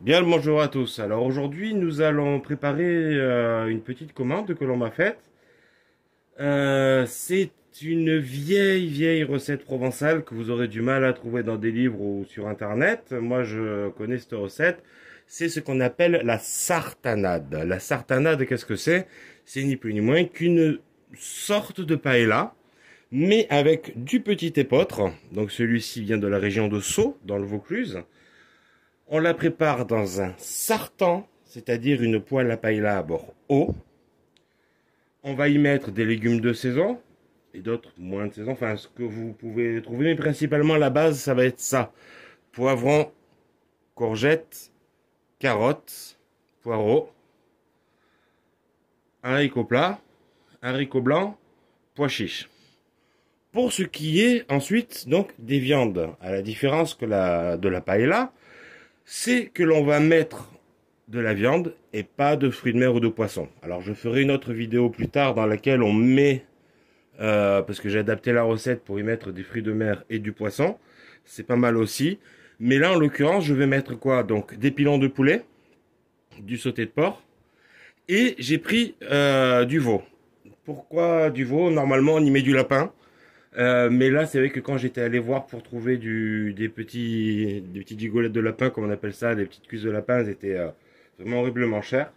Bien le bonjour à tous. Alors aujourd'hui, nous allons préparer une petite commande que l'on m'a faite. C'est une vieille recette provençale que vous aurez du mal à trouver dans des livres ou sur internet. Moi, je connais cette recette. C'est ce qu'on appelle la sartanade. La sartanade, qu'est-ce que c'est? C'est ni plus ni moins qu'une sorte de paella, mais avec du petit épeautre. Donc celui-ci vient de la région de Sceaux, dans le Vaucluse. On la prépare dans un sartan, c'est-à-dire une poêle à paella à bord haut. On va y mettre des légumes de saison et d'autres moins de saison, enfin ce que vous pouvez trouver, mais principalement la base, ça va être ça. Poivrons, courgettes, carottes, poireaux, haricots plats, haricots blancs, pois chiches. Pour ce qui est ensuite donc des viandes, à la différence que de la paella, c'est que l'on va mettre de la viande et pas de fruits de mer ou de poisson. Alors je ferai une autre vidéo plus tard dans laquelle on met, parce que j'ai adapté la recette pour y mettre des fruits de mer et du poisson. C'est pas mal aussi. Mais là en l'occurrence je vais mettre quoi? Donc des pilons de poulet, du sauté de porc et j'ai pris du veau. Pourquoi du veau? Normalement on y met du lapin. Mais là, c'est vrai que quand j'étais allé voir pour trouver des petits gigolettes de lapin, comme on appelle ça, des petites cuisses de lapin, elles étaient vraiment horriblement chères.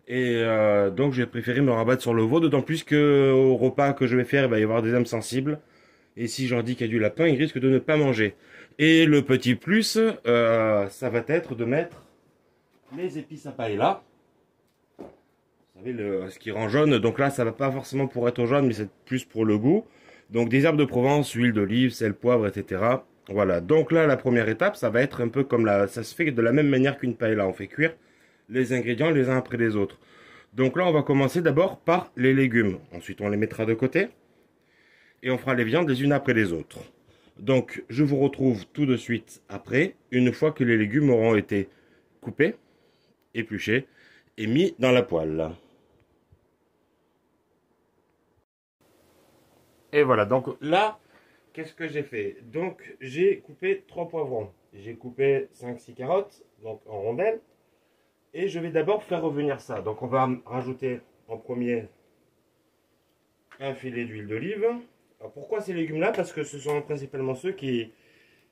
Et donc, j'ai préféré me rabattre sur le veau, d'autant plus que au repas que je vais faire, il va y avoir des âmes sensibles. Et si je leur dis qu'il y a du lapin, ils risquent de ne pas manger. Et le petit plus, ça va être de mettre les épices à paella. Vous savez, ce qui rend jaune. Donc là, ça va pas forcément pour être jaune, mais c'est plus pour le goût. Donc des herbes de Provence, huile d'olive, sel, poivre, etc. Voilà. Donc là, la première étape, ça va être un peu comme ça se fait de la même manière qu'une paella. On fait cuire les ingrédients les uns après les autres. Donc là, on va commencer d'abord par les légumes. Ensuite, on les mettra de côté. Et on fera les viandes les unes après les autres. Donc, je vous retrouve tout de suite après, une fois que les légumes auront été coupés, épluchés et mis dans la poêle. Et voilà, donc là, qu'est-ce que j'ai fait? Donc, j'ai coupé 3 poivrons. J'ai coupé 5-6 carottes, donc en rondelles. Et je vais d'abord faire revenir ça. Donc, on va rajouter en premier un filet d'huile d'olive. Alors, pourquoi ces légumes-là? Parce que ce sont principalement ceux qui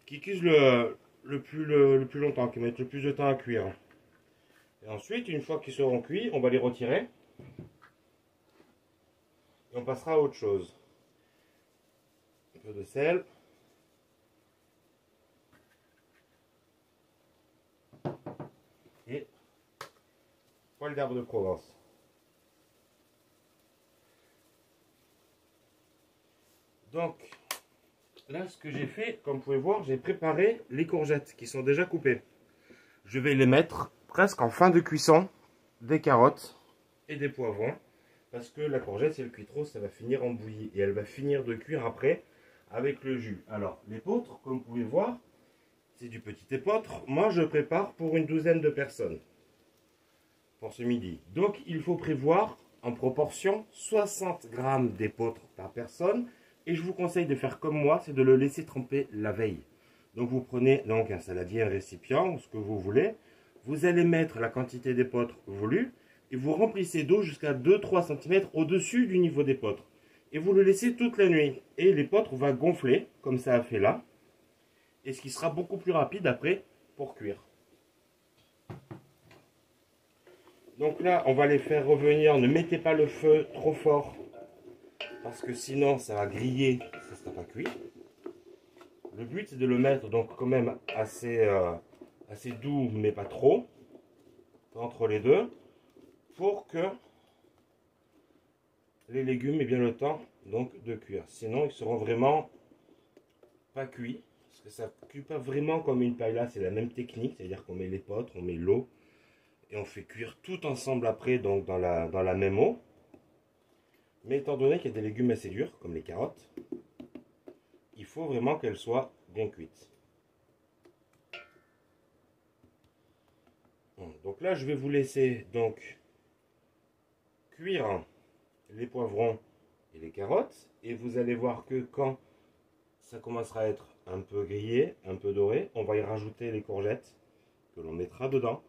cuisent le plus longtemps, qui mettent le plus de temps à cuire. Et ensuite, une fois qu'ils seront cuits, on va les retirer. Et on passera à autre chose. Un peu de sel. Et poil d'herbe de Provence. Donc, là, ce que j'ai fait, comme vous pouvez voir, j'ai préparé les courgettes qui sont déjà coupées. Je vais les mettre presque en fin de cuisson des carottes et des poivrons. Parce que la courgette, si elle cuit trop, ça va finir en bouillie. Et elle va finir de cuire après avec le jus. Alors, l'épeautre, comme vous pouvez voir, c'est du petit épeautre. Moi, je prépare pour une douzaine de personnes pour ce midi. Donc, il faut prévoir en proportion 60 grammes d'épeautre par personne. Et je vous conseille de faire comme moi, c'est de le laisser tremper la veille. Donc, vous prenez donc un saladier, un récipient, ou ce que vous voulez. Vous allez mettre la quantité d'épeautre voulue et vous remplissez d'eau jusqu'à 2-3 cm au-dessus du niveau d'épeautre. Et vous le laissez toute la nuit. Et l'épeautre va gonfler, comme ça a fait là. Et ce qui sera beaucoup plus rapide après pour cuire. Donc là, on va les faire revenir. Ne mettez pas le feu trop fort, parce que sinon ça va griller, ça ne sera pas cuit. Le but c'est de le mettre donc quand même assez doux, mais pas trop, entre les deux, pour que les légumes aient bien le temps donc de cuire. Sinon ils seront vraiment pas cuits, parce que ça ne cuit pas vraiment comme une paella. C'est la même technique, c'est-à-dire qu'on met l'épeautre, on met l'eau, et on fait cuire tout ensemble après, donc dans la même eau. Mais étant donné qu'il y a des légumes assez durs, comme les carottes, il faut vraiment qu'elles soient bien cuites. Donc là, je vais vous laisser donc cuire les poivrons et les carottes. Et vous allez voir que quand ça commencera à être un peu grillé, un peu doré, on va y rajouter les courgettes que l'on mettra dedans.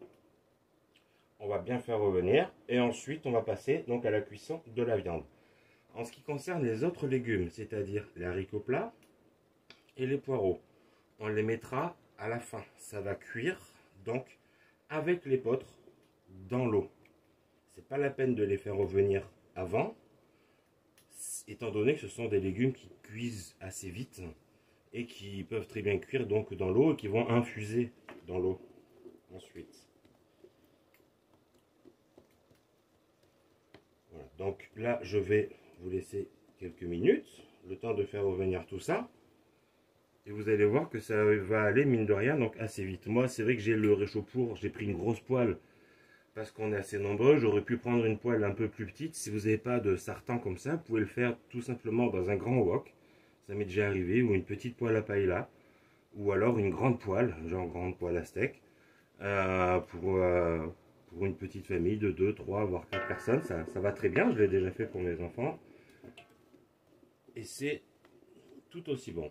On va bien faire revenir et ensuite on va passer donc à la cuisson de la viande. En ce qui concerne les autres légumes, c'est-à-dire les haricots plats et les poireaux, on les mettra à la fin. Ça va cuire donc avec l'épeautre dans l'eau. C'est pas la peine de les faire revenir avant, étant donné que ce sont des légumes qui cuisent assez vite et qui peuvent très bien cuire donc dans l'eau et qui vont infuser dans l'eau ensuite. Voilà. Donc là, je vais vous laisser quelques minutes, le temps de faire revenir tout ça. Et vous allez voir que ça va aller, mine de rien, donc assez vite. Moi, c'est vrai que j'ai le réchaud-four, j'ai pris une grosse poêle parce qu'on est assez nombreux. J'aurais pu prendre une poêle un peu plus petite. Si vous n'avez pas de sartén comme ça, vous pouvez le faire tout simplement dans un grand wok. Ça m'est déjà arrivé, ou une petite poêle à paella, ou alors une grande poêle, genre grande poêle à steak, pour une petite famille de 2, 3, voire 4 personnes. Ça va très bien, je l'ai déjà fait pour mes enfants. Et c'est tout aussi bon.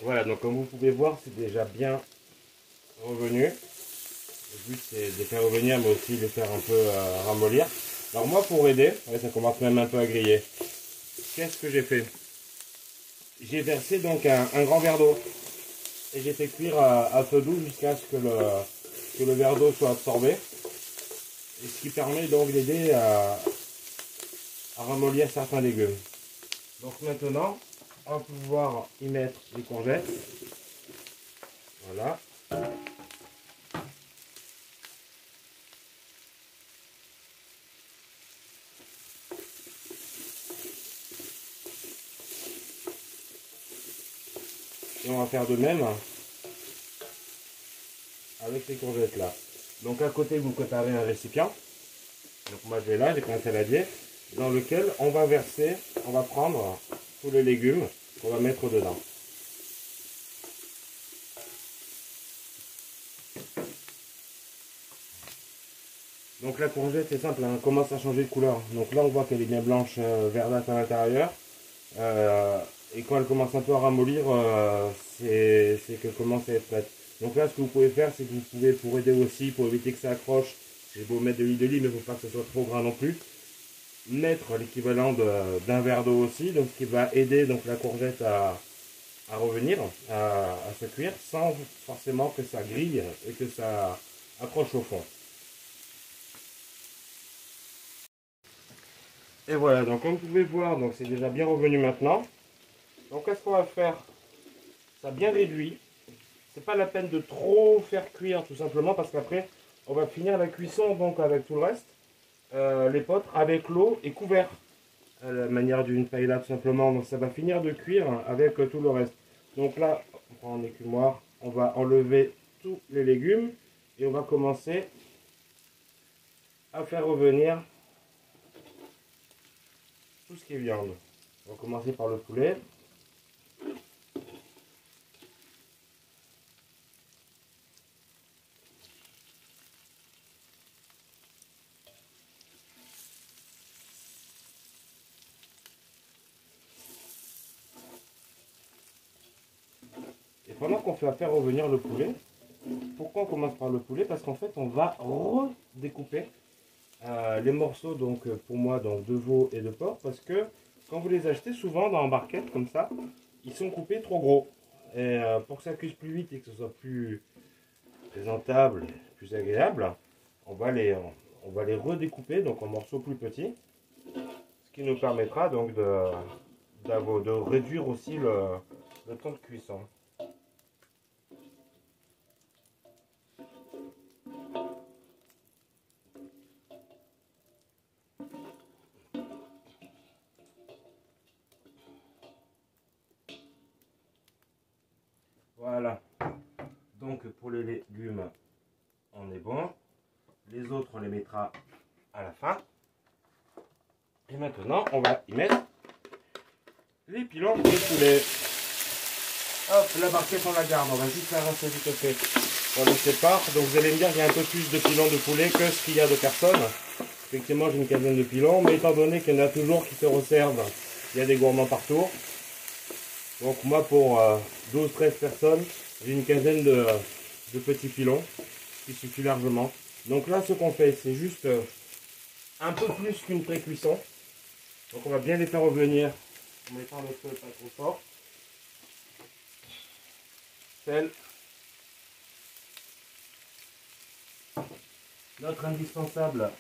Voilà, donc comme vous pouvez voir, c'est déjà bien revenu. Le but c'est de les faire revenir, mais aussi de les faire un peu ramollir. Alors moi, pour aider, ça commence même un peu à griller. Qu'est-ce que j'ai fait? J'ai versé donc un grand verre d'eau. Et j'ai fait cuire à feu doux jusqu'à ce que le verre d'eau soit absorbé. Et ce qui permet donc d'aider à ramollir certains légumes. Donc maintenant, on va pouvoir y mettre les courgettes. Voilà. Et on va faire de même avec ces courgettes là. Donc à côté, vous préparez un récipient. Donc moi je vais là, j'ai pris un saladier dans lequel on va verser, on va prendre tous les légumes qu'on va mettre dedans. Donc la courgette c'est simple, elle commence à changer de couleur. Donc là on voit qu'elle est bien blanche, verdâtre à l'intérieur. Et quand elle commence un peu à ramollir, c'est qu'elle commence à être prête. Donc là ce que vous pouvez faire, c'est que vous pouvez, pour aider aussi, pour éviter que ça accroche, c'est beau mettre de l'huile d'olive, mais il ne faut pas que ce soit trop gras non plus. Mettre l'équivalent d'un verre d'eau aussi, donc ce qui va aider donc la courgette à revenir, à se cuire, sans forcément que ça grille et que ça accroche au fond. Et voilà, donc comme vous pouvez voir, donc c'est déjà bien revenu maintenant. Donc qu'est-ce qu'on va faire? Ça a bien réduit. C'est pas la peine de trop faire cuire tout simplement parce qu'après on va finir la cuisson donc avec tout le reste. L'épeautre avec l'eau et couvert à la manière d'une paella tout simplement. Donc ça va finir de cuire avec tout le reste. Donc là, on prend un écumoire, on va enlever tous les légumes et on va commencer à faire revenir tout ce qui est viande. On va commencer par le poulet. Et pendant qu'on fait faire revenir le poulet, pourquoi on commence par le poulet? Parce qu'en fait on va redécouper les morceaux, donc pour moi donc de veau et de porc, parce que quand vous les achetez souvent dans la barquette comme ça, ils sont coupés trop gros. Et pour que ça cuise plus vite et que ce soit plus présentable, plus agréable, on va les redécouper donc en morceaux plus petits, ce qui nous permettra donc de réduire aussi le temps de cuisson. Voilà, donc pour les légumes, on est bon. Les autres, on les mettra à la fin. Et maintenant, on va y mettre les pilons de poulet. Hop, la barquette, on la garde. On va juste la rincer vite fait. On les sépare. Donc vous allez me dire qu'il y a un peu plus de pilons de poulet que ce qu'il y a de personnes. Effectivement, j'ai une quinzaine de pilons. Mais étant donné qu'il y en a toujours qui se resservent, il y a des gourmands partout. Donc moi pour 12-13 personnes, j'ai une quinzaine de petits pilons qui suffit largement. Donc là ce qu'on fait c'est juste un peu plus qu'une pré-cuisson. Donc on va bien les faire revenir en mettant le feu pas trop fort. Sel. Notre indispensable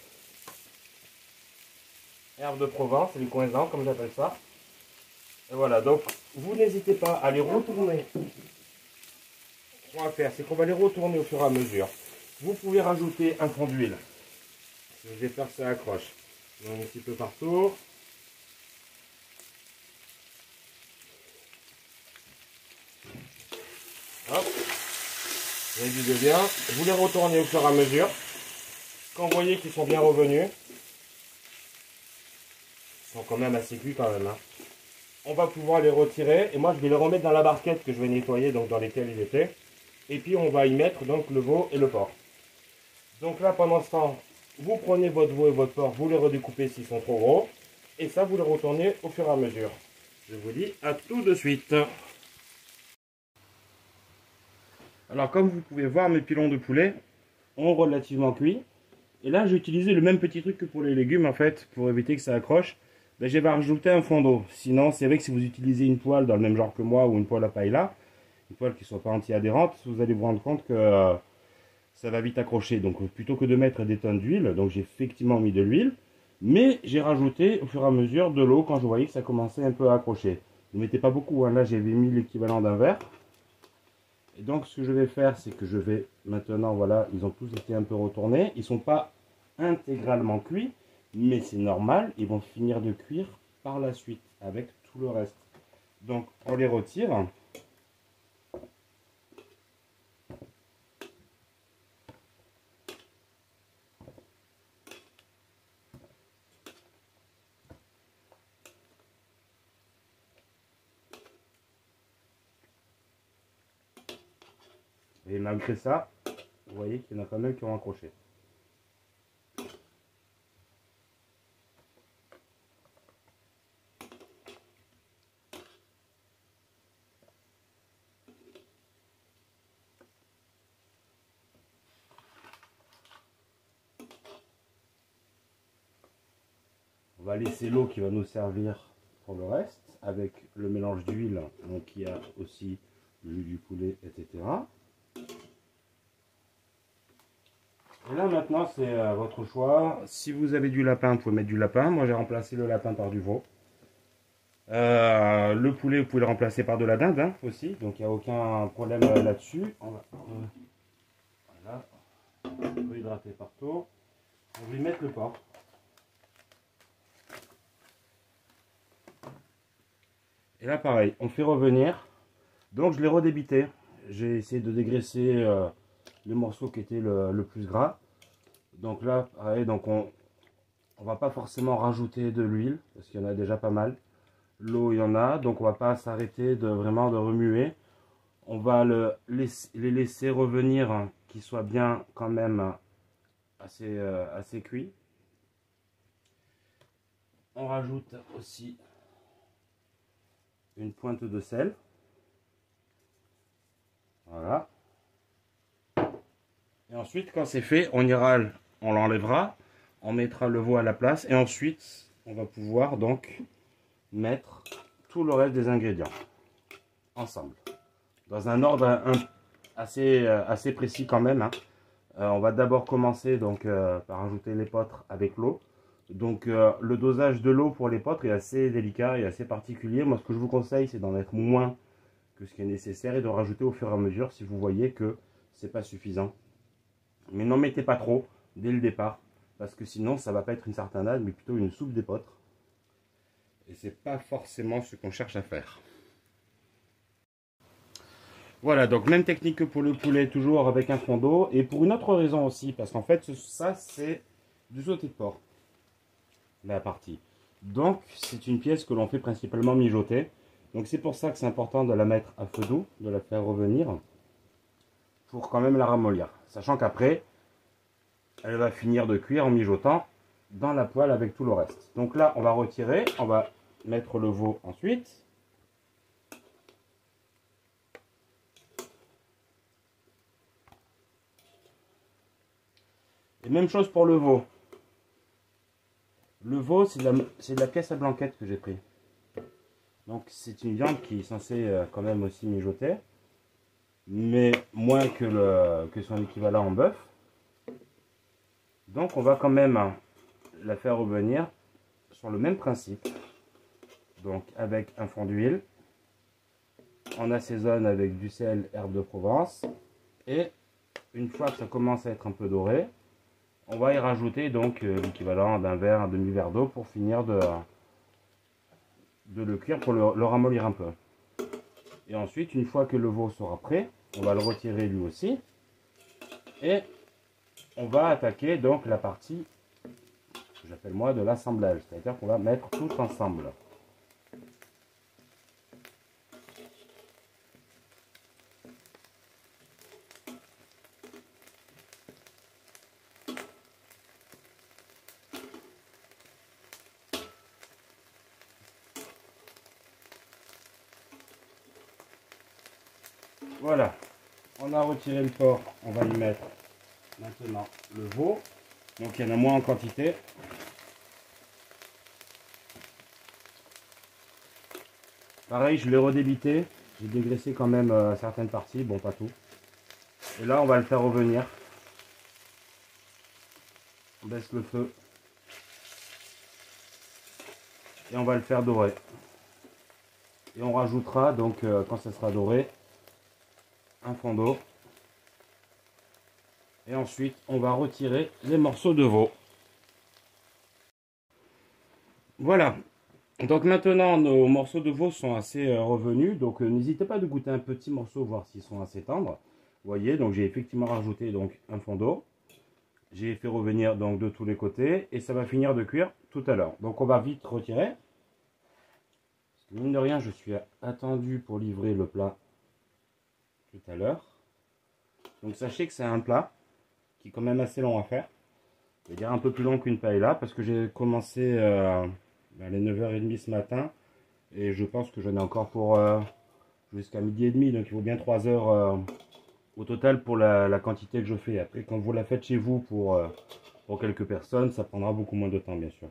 herbe de Provence, c'est du coinzan comme j'appelle ça. Et voilà, donc vous n'hésitez pas à les retourner. Ce qu'on va faire, c'est qu'on va les retourner au fur et à mesure. Vous pouvez rajouter un fond d'huile. Je vais faire ça accroche. Donc un petit peu partout. Hop. Réduisez bien. Vous les retournez au fur et à mesure. Quand vous voyez qu'ils sont bien revenus, ils sont quand même assez cuits quand même. Hein. On va pouvoir les retirer. Et moi, je vais les remettre dans la barquette que je vais nettoyer, donc dans lesquelles ils étaient. Et puis, on va y mettre donc le veau et le porc. Donc là, pendant ce temps, vous prenez votre veau et votre porc, vous les redécoupez s'ils sont trop gros. Et ça, vous les retournez au fur et à mesure. Je vous dis à tout de suite. Alors, comme vous pouvez voir, mes pilons de poulet ont relativement cuit. Et là, j'ai utilisé le même petit truc que pour les légumes, en fait, pour éviter que ça accroche. Ben, je vais rajouter un fond d'eau. Sinon, c'est vrai que si vous utilisez une poêle dans le même genre que moi, ou une poêle à paella, une poêle qui ne soit pas anti-adhérente, vous allez vous rendre compte que ça va vite accrocher. Donc, plutôt que de mettre des tonnes d'huile, donc j'ai effectivement mis de l'huile, mais j'ai rajouté au fur et à mesure de l'eau quand je voyais que ça commençait un peu à accrocher. Ne mettez pas beaucoup, hein. Là j'avais mis l'équivalent d'un verre. Et donc ce que je vais faire, c'est que je vais maintenant, voilà, ils ont tous été un peu retournés. Ils ne sont pas intégralement cuits, mais c'est normal, ils vont finir de cuire par la suite avec tout le reste. Donc on les retire. Et malgré ça, vous voyez qu'il y en a quand même qui ont accroché. On va laisser l'eau qui va nous servir pour le reste, avec le mélange d'huile, donc il y a aussi le jus du poulet, etc. Et là maintenant c'est votre choix. Si vous avez du lapin, vous pouvez mettre du lapin. Moi j'ai remplacé le lapin par du veau. Le poulet, vous pouvez le remplacer par de la dinde hein, aussi, donc il n'y a aucun problème là-dessus. On va voilà, hydrater partout. On va y mettre le porc. Et là pareil, on fait revenir. Donc je l'ai redébité. J'ai essayé de dégraisser les morceaux qui étaient le plus gras. Donc là, pareil, donc on va pas forcément rajouter de l'huile parce qu'il y en a déjà pas mal. L'eau, il y en a, donc on va pas s'arrêter de vraiment de remuer. On va les laisser revenir, hein, qu'ils soient bien quand même assez cuits. On rajoute aussi une pointe de sel. Voilà. Et ensuite, quand c'est fait, on l'enlèvera, on mettra le veau à la place et ensuite, on va pouvoir donc mettre tout le reste des ingrédients ensemble. Dans un ordre assez précis quand même. Hein. On va d'abord commencer donc par ajouter l'épeautre avec l'eau. Donc le dosage de l'eau pour l'épeautre est assez délicat et assez particulier. Moi ce que je vous conseille c'est d'en mettre moins que ce qui est nécessaire et de rajouter au fur et à mesure si vous voyez que c'est pas suffisant. Mais n'en mettez pas trop dès le départ parce que sinon ça va pas être une sartanade mais plutôt une soupe d'épeautre. Et c'est pas forcément ce qu'on cherche à faire. Voilà, donc même technique que pour le poulet, toujours avec un fond d'eau. Et pour une autre raison aussi, parce qu'en fait, ça c'est du sauté de porc, la partie. Donc, c'est une pièce que l'on fait principalement mijoter. Donc c'est pour ça que c'est important de la mettre à feu doux, de la faire revenir, pour quand même la ramollir. Sachant qu'après, elle va finir de cuire en mijotant dans la poêle avec tout le reste. Donc là, on va retirer, on va mettre le veau ensuite. Et même chose pour le veau. Le veau, c'est de la pièce à blanquette que j'ai pris. Donc c'est une viande qui est censée quand même aussi mijoter. Mais moins que son équivalent en bœuf. Donc on va quand même la faire revenir sur le même principe. Donc avec un fond d'huile. On assaisonne avec du sel, herbe de Provence. Et une fois que ça commence à être un peu doré, on va y rajouter donc l'équivalent d'un verre, un demi-verre d'eau pour finir de le cuire, pour le ramollir un peu. Et ensuite, une fois que le veau sera prêt, on va le retirer lui aussi. Et on va attaquer donc la partie que j'appelle moi de l'assemblage. C'est-à-dire qu'on va mettre tout ensemble. Voilà, on a retiré le porc, on va y mettre maintenant le veau. Donc il y en a moins en quantité. Pareil, je l'ai redébité, j'ai dégraissé quand même certaines parties, bon pas tout. Et là on va le faire revenir. On baisse le feu. Et on va le faire dorer. Et on rajoutera donc quand ça sera doré, un fond d'eau. Et ensuite, on va retirer les morceaux de veau. Voilà. Donc maintenant, nos morceaux de veau sont assez revenus. Donc n'hésitez pas de goûter un petit morceau, voir s'ils sont assez tendres. Vous voyez, donc j'ai effectivement rajouté donc un fond d'eau. J'ai fait revenir donc de tous les côtés. Et ça va finir de cuire tout à l'heure. Donc on va vite retirer. Parce que mine de rien, je suis attendu pour livrer le plat tout à l'heure. Donc sachez que c'est un plat qui est quand même assez long à faire. Je vais dire un peu plus long qu'une paella parce que j'ai commencé à les 9h30 ce matin et je pense que j'en ai encore pour jusqu'à 12h30, donc il faut bien 3 heures au total pour la quantité que je fais. Après quand vous la faites chez vous pour quelques personnes, ça prendra beaucoup moins de temps bien sûr.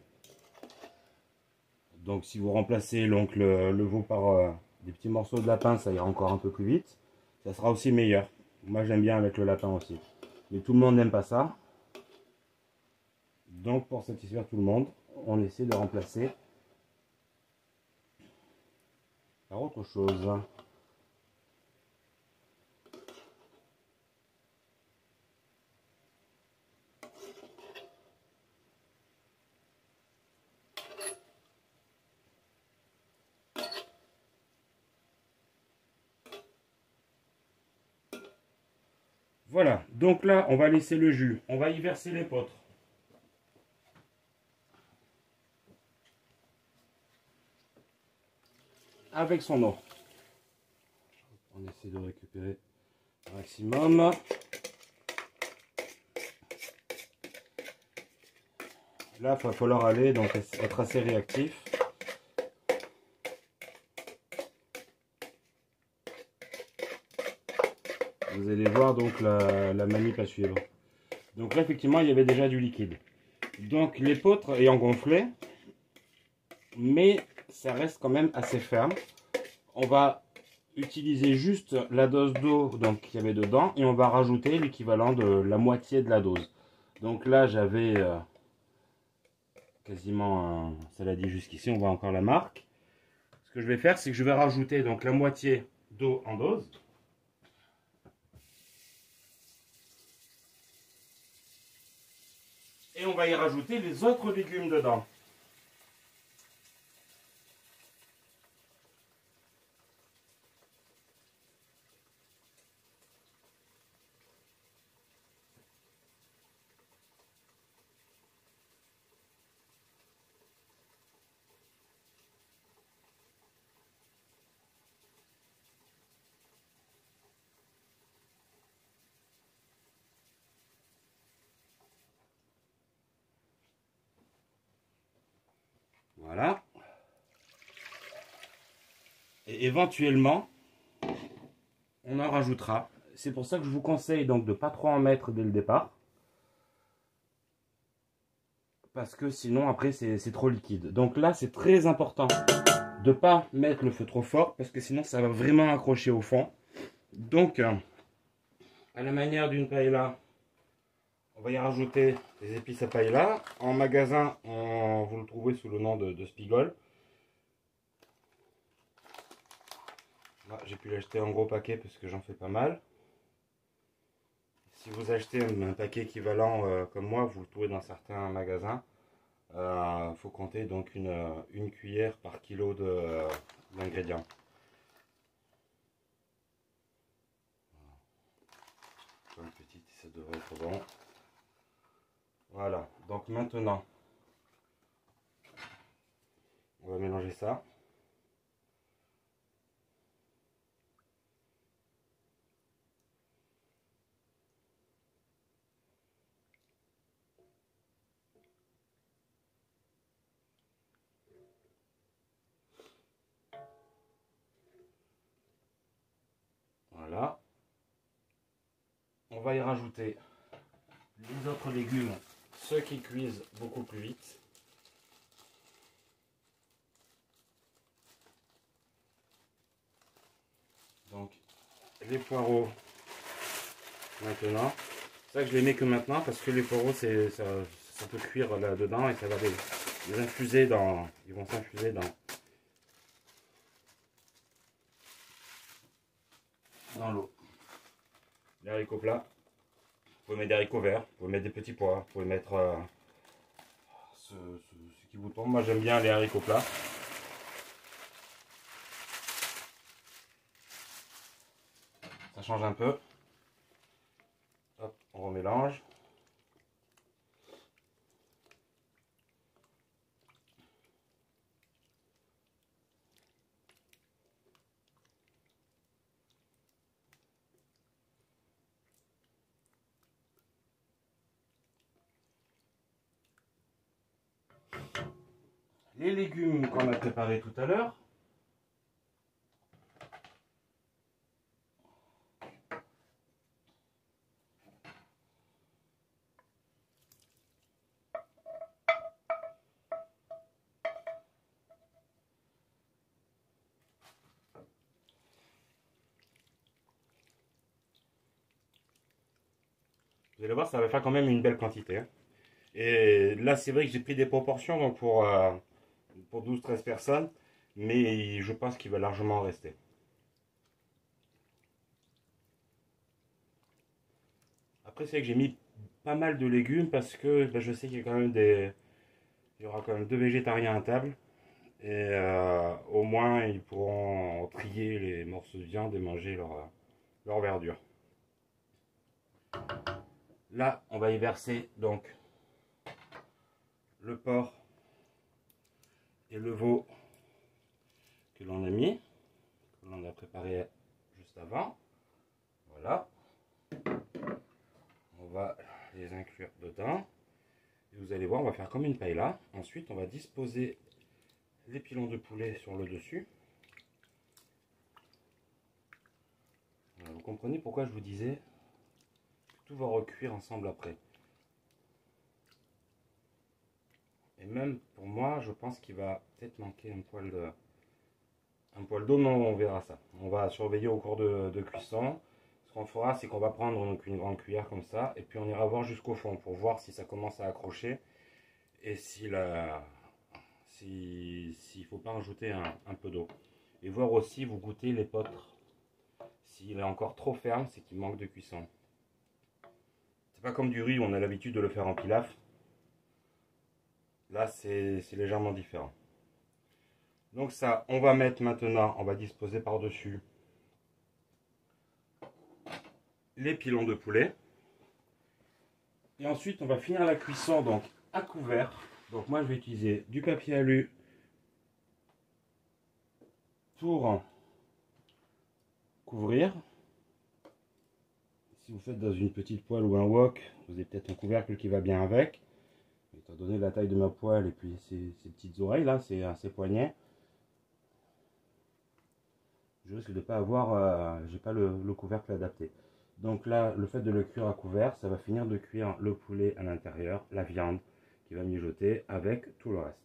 Donc si vous remplacez donc le veau par des petits morceaux de lapin, ça ira encore un peu plus vite. Ça sera aussi meilleur. Moi j'aime bien avec le lapin aussi. Mais tout le monde n'aime pas ça. Donc pour satisfaire tout le monde, on essaie de remplacer par autre chose. Voilà, donc là on va laisser le jus, on va y verser l'épeautre. Avec son eau. On essaie de récupérer un maximum. Là, il va falloir aller, donc être assez réactif. Vous allez voir donc la manip à suivre. Donc là, effectivement, il y avait déjà du liquide. Donc l'épeautre ayant gonflé, mais ça reste quand même assez ferme. On va utiliser juste la dose d'eau qu'il y avait dedans et on va rajouter l'équivalent de la moitié de la dose. Donc là, j'avais quasiment, ça l'a dit jusqu'ici, on voit encore la marque. Ce que je vais faire, c'est que je vais rajouter donc la moitié d'eau en dose. Et on va y rajouter les autres légumes dedans. Voilà. Et éventuellement, on en rajoutera. C'est pour ça que je vous conseille donc de ne pas trop en mettre dès le départ. parce que sinon après c'est trop liquide. Donc là c'est très important de ne pas mettre le feu trop fort parce que sinon ça va vraiment accrocher au fond. Donc à la manière d'une paella, on va y rajouter des épices à paella. En magasin, vous le trouvez sous le nom de Spigol. J'ai pu l'acheter en gros paquet parce que j'en fais pas mal. Si vous achetez un paquet équivalent comme moi, vous le trouvez dans certains magasins. Faut compter donc une cuillère par kilo d'ingrédients. Une petite, ça devrait être bon. Voilà, donc maintenant, on va mélanger ça. Voilà. On va y rajouter les autres légumes, ceux qui cuisent beaucoup plus vite. Donc les poireaux maintenant. C'est ça que je les mets que maintenant parce que les poireaux ça peut cuire là-dedans et ça va les infuser dans. Ils vont s'infuser dans l'eau. Les haricots plats. Vous pouvez mettre des haricots verts, vous pouvez mettre des petits pois, vous pouvez mettre ce qui vous tombe. Moi j'aime bien les haricots plats. Ça change un peu. Hop, on remélange. Les légumes qu'on a préparés tout à l'heure. Vous allez voir, ça va faire quand même une belle quantité. Et là, c'est vrai que j'ai pris des proportions donc pour 12-13 personnes, mais je pense qu'il va largement en rester. Après, c'est vrai que j'ai mis pas mal de légumes parce que je sais qu'il y a quand même il y aura quand même 2 végétariens à table. Et au moins, ils pourront trier les morceaux de viande et manger leur verdure. Là, on va y verser donc le porc et le veau que l'on a mis, que l'on a préparé juste avant. Voilà. On va les inclure dedans. Et vous allez voir, on va faire comme une paella. Ensuite, on va disposer les pilons de poulet sur le dessus. Voilà, vous comprenez pourquoi je vous disais que tout va recuire ensemble après. Et même pour moi, je pense qu'il va peut-être manquer un poil d'eau, mais on verra ça. On va surveiller au cours de cuisson. Ce qu'on fera, c'est qu'on va prendre donc une grande cuillère comme ça, et puis on ira voir jusqu'au fond pour voir si ça commence à accrocher et s'il ne faut pas rajouter un peu d'eau. Et voir aussi, vous goûtez l'épeautre. S'il est encore trop ferme, c'est qu'il manque de cuisson. C'est pas comme du riz où on a l'habitude de le faire en pilaf. Là, c'est légèrement différent. Donc ça, on va mettre maintenant, on va disposer par-dessus les pilons de poulet. Et ensuite, on va finir la cuisson donc à couvert. Donc moi, je vais utiliser du papier alu pour couvrir. Si vous faites dans une petite poêle ou un wok, vous avez peut-être un couvercle qui va bien avec. Étant donné la taille de ma poêle et puis ces petites oreilles là, ces poignets, je risque de pas avoir, j'ai pas le couvercle adapté. Donc là, le fait de le cuire à couvert, ça va finir de cuire le poulet à l'intérieur, la viande, qui va mijoter avec tout le reste.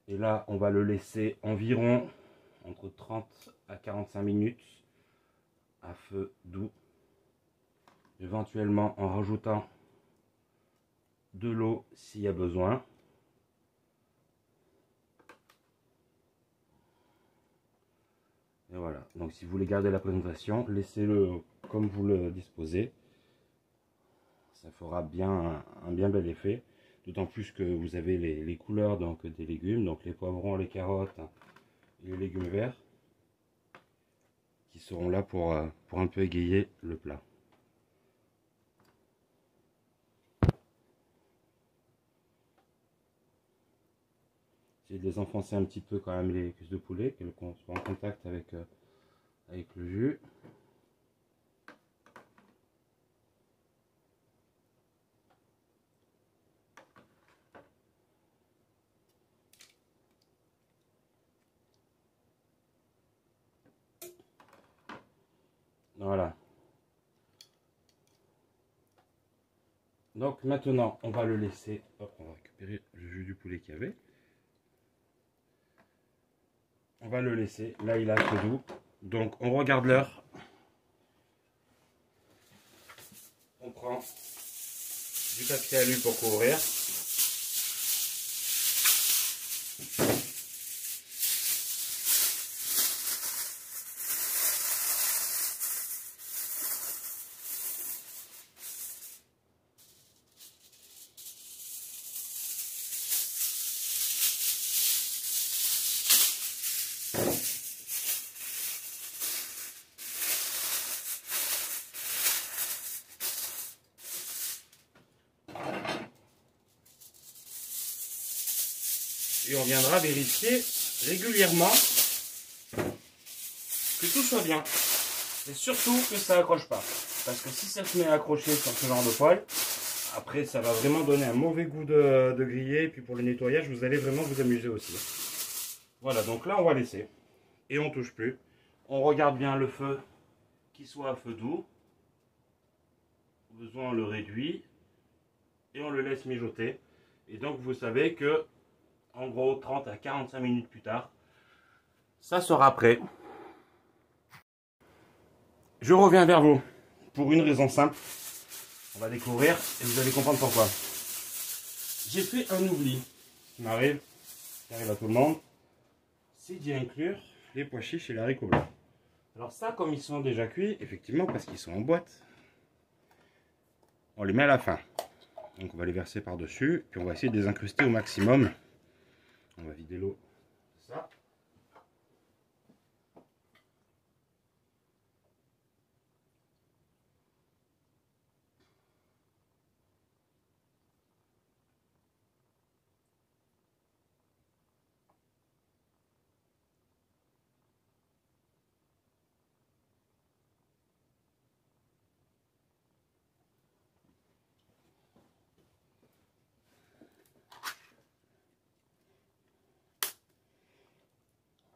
Et là, on va le laisser environ entre 30 à 45 minutes à feu doux, éventuellement en rajoutant de l'eau s'il y a besoin. Et voilà, donc si vous voulez garder la présentation, laissez-le comme vous le disposez. Ça fera bien un bien bel effet. D'autant plus que vous avez les couleurs donc, des légumes, donc les poivrons, les carottes et les légumes verts, qui seront là pour un peu égayer le plat. Essayez de les enfoncer un petit peu quand même les cuisses de poulet, qu'elles soient en contact avec le jus. Voilà. Donc maintenant, on va le laisser. Hop, on va récupérer le jus du poulet qu'il y avait. On va le laisser. Là, il a feu doux. Donc, on regarde l'heure. On prend du papier alu pour couvrir. Et on viendra vérifier régulièrement que tout soit bien. Et surtout que ça accroche pas. Parce que si ça se met à accrocher sur ce genre de poêle, après ça va vraiment donner un mauvais goût de grillé. Et puis pour le nettoyage, vous allez vraiment vous amuser aussi. Voilà, donc là on va laisser. Et on touche plus. On regarde bien le feu, qu'il soit à feu doux. Au besoin, on le réduit. Et on le laisse mijoter. Et donc vous savez que en gros 30 à 45 minutes plus tard, ça sera prêt. Je reviens vers vous pour une raison simple. On va découvrir et vous allez comprendre pourquoi. J'ai fait un oubli qui m'arrive, qui arrive à tout le monde, c'est d'y inclure les pois chiches et les haricots blancs. Alors ça, comme ils sont déjà cuits, effectivement, parce qu'ils sont en boîte, on les met à la fin. Donc on va les verser par-dessus, puis on va essayer de les incruster au maximum. On va vider l'eau. Ça.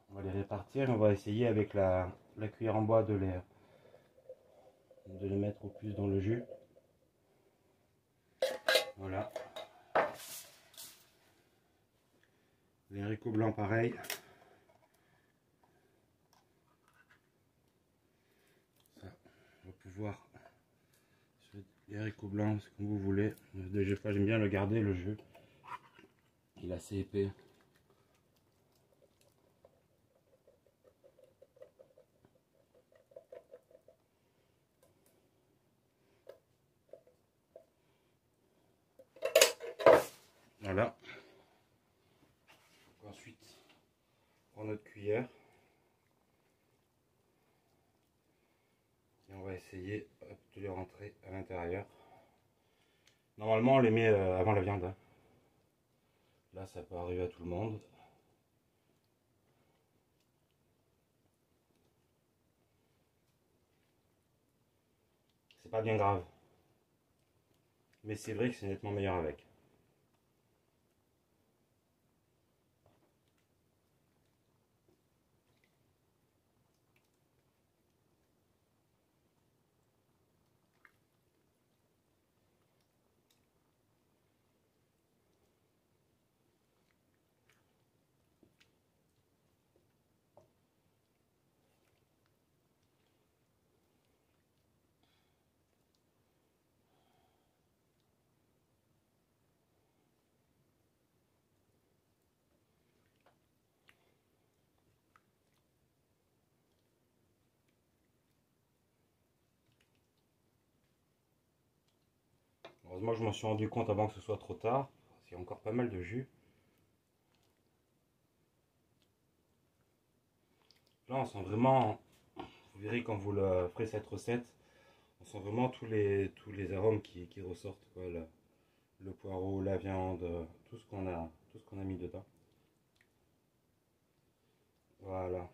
On va les répartir. On va essayer avec la cuillère en bois de les mettre au plus dans le jus. Voilà. Les haricots blancs pareil. Ça, on va pouvoir. Les haricots blancs, c'est comme vous voulez. Des fois, j'aime bien le garder, le jus. Il est assez épais. Voilà. Ensuite, on prend notre cuillère. Et on va essayer de les rentrer à l'intérieur. Normalement, on les met avant la viande. Là, ça peut arriver à tout le monde. C'est pas bien grave. Mais c'est vrai que c'est nettement meilleur avec. Heureusement que je m'en suis rendu compte avant que ce soit trop tard. Il y a encore pas mal de jus. Là, on sent vraiment, vous verrez quand vous le ferez cette recette, on sent vraiment tous les arômes qui ressortent, quoi. Le poireau, la viande, tout ce qu'on a mis dedans. Voilà.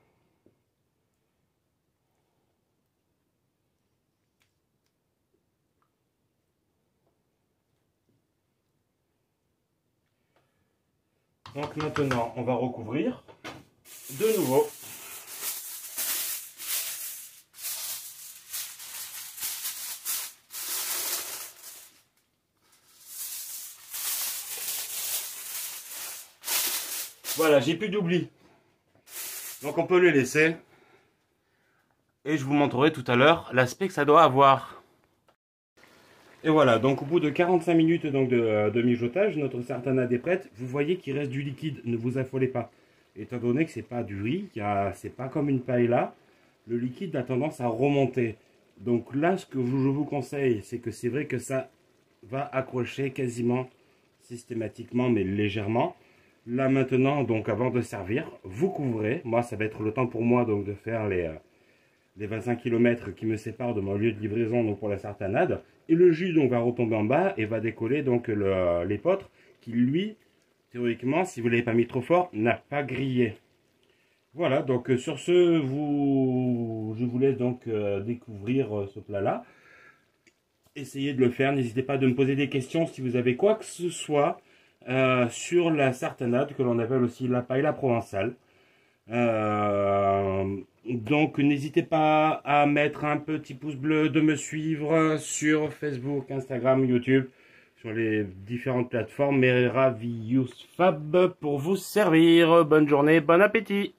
Donc maintenant, on va recouvrir de nouveau. Voilà, j'ai plus d'oubli. Donc on peut le laisser. Et je vous montrerai tout à l'heure l'aspect que ça doit avoir. Et voilà, donc au bout de 45 minutes donc de mijotage, notre sartanade est prête. Vous voyez qu'il reste du liquide, ne vous affolez pas. Étant donné que c'est pas du riz, c'est pas comme une paella, le liquide a tendance à remonter. Donc là, ce que je vous conseille, c'est que c'est vrai que ça va accrocher quasiment systématiquement, mais légèrement. Là maintenant, donc avant de servir, vous couvrez. Moi, ça va être le temps pour moi donc de faire les 25 km qui me séparent de mon lieu de livraison donc pour la sartanade. Et le jus donc va retomber en bas et va décoller donc l'épeautre qui lui, théoriquement, si vous ne l'avez pas mis trop fort, n'a pas grillé. Voilà, donc sur ce, je vous laisse donc découvrir ce plat-là. Essayez de le faire, n'hésitez pas de me poser des questions si vous avez quoi que ce soit sur la sartanade, que l'on appelle aussi la paella provençale. Donc n'hésitez pas à mettre un petit pouce bleu, de me suivre sur Facebook, Instagram, YouTube, sur les différentes plateformes. Mais ravi Fab pour vous servir. Bonne journée, bon appétit.